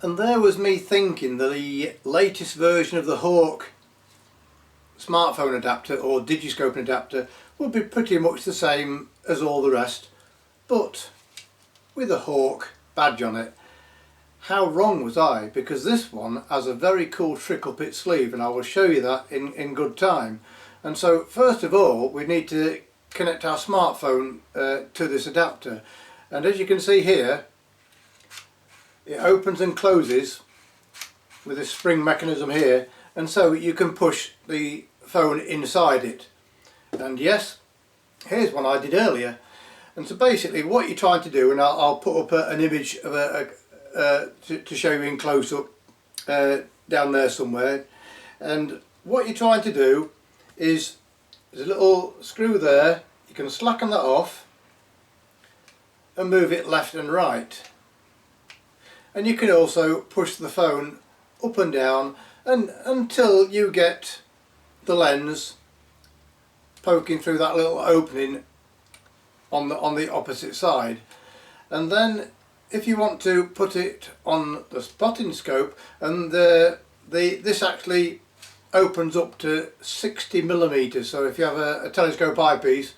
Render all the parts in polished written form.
And there was me thinking that the latest version of the Hawke smartphone adapter or digiscoping adapter would be pretty much the same as all the rest, but with a Hawke badge on it. How wrong was I? Because this one has a very cool trickle pit sleeve, and I will show you that in good time. And so first of all we need to connect our smartphone to this adapter, and as you can see here, it opens and closes with this spring mechanism here, and so you can push the phone inside it. And yes, here's one I did earlier. And so basically what you're trying to do, and I'll put up an image of to show you in close up down there somewhere, and what you're trying to do is there's a little screw there. You can slacken that off and move it left and right, and you can also push the phone up and down and until you get the lens poking through that little opening on the opposite side. And then if you want to put it on the spotting scope, and this actually opens up to 60mm, so if you have a telescope eyepiece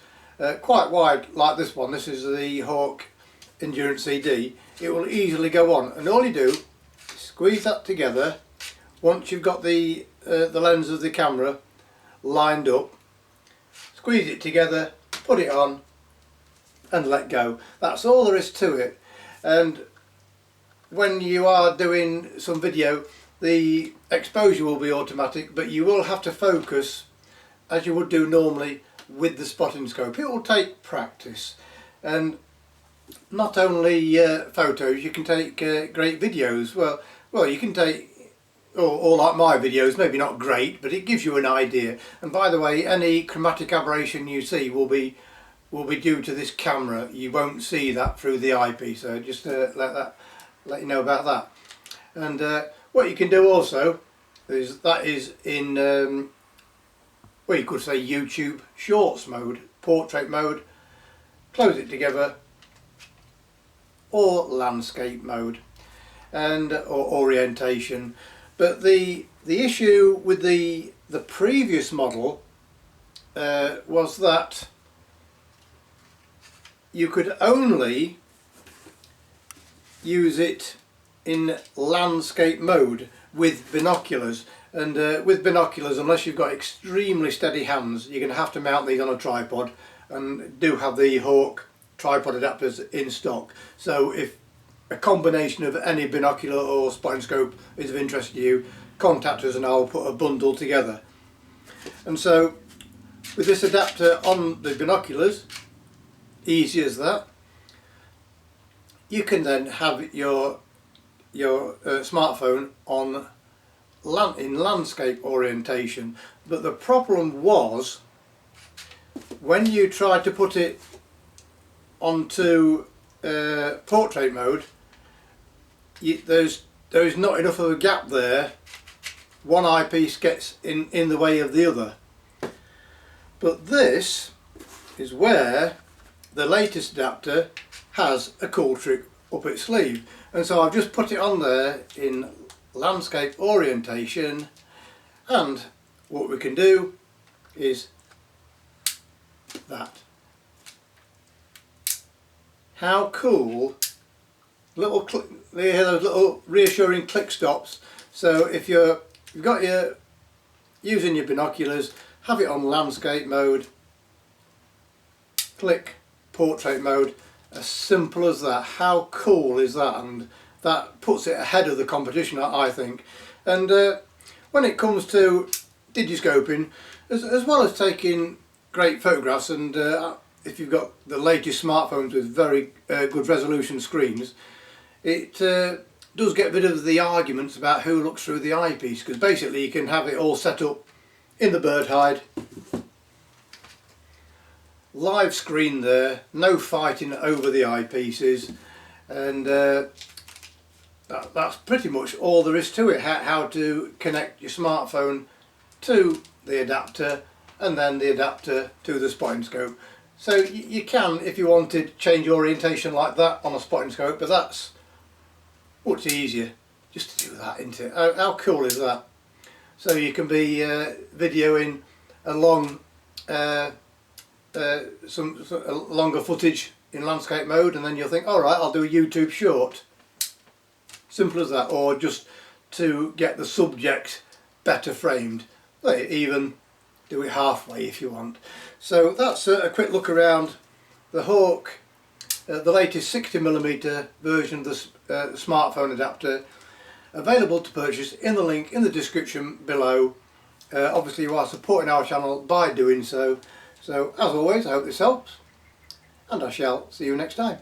quite wide like this one, this is the Hawke Endurance CD, it will easily go on. And all you do is squeeze that together once you've got the lens of the camera lined up, squeeze it together, put it on and let go. That's all there is to it. And when you are doing some video, the exposure will be automatic, but you will have to focus as you would do normally with the spotting scope. It will take practice, and not only photos, you can take great videos. Well, you can take, or like my videos, maybe not great, but it gives you an idea. And by the way, any chromatic aberration you see will be due to this camera. You won't see that through the eyepiece, so just let you know about that. And what you can do also is in well, you could say YouTube Shorts mode, portrait mode, close it together, or landscape mode, and or orientation. But the issue with the previous model was that you could only use it in landscape mode with binoculars, and with binoculars, unless you've got extremely steady hands, you're going to have to mount these on a tripod, and do have the Hawke tripod adapters in stock. So if a combination of any binocular or spotting scope is of interest to you, contact us and I'll put a bundle together. And so with this adapter on the binoculars, easy as that, you can then have your smartphone on in landscape orientation. But the problem was when you tried to put it onto portrait mode, there is not enough of a gap there. One eyepiece gets in the way of the other. But this is where the latest adapter has a cool trick up its sleeve, and so I've just put it on there in landscape orientation, and what we can do is that. How cool! You hear those little reassuring click stops. So if you've got using your binoculars, have it on landscape mode, click portrait mode, as simple as that. How cool is that? And that puts it ahead of the competition, I think. And when it comes to digiscoping, as well as taking great photographs, and if you've got the latest smartphones with very good resolution screens, it does get rid of the arguments about who looks through the eyepiece, because basically you can have it all set up in the bird hide, live screen there, no fighting over the eyepieces, and that's pretty much all there is to it. How to connect your smartphone to the adapter, and then the adapter to the spotting scope. So you can, if you wanted, change orientation like that on a spotting scope, but that's much easier. just to do that, isn't it? How cool is that? So you can be videoing a long, some longer footage in landscape mode, and then you'll think, all right, I'll do a YouTube short. Simple as that. Or just to get the subject better framed. Even do it halfway if you want. So that's a quick look around the Hawke, the latest 60mm version of the smartphone adapter, available to purchase in the link in the description below. Obviously you are supporting our channel by doing so. So as always, I hope this helps, and I shall see you next time.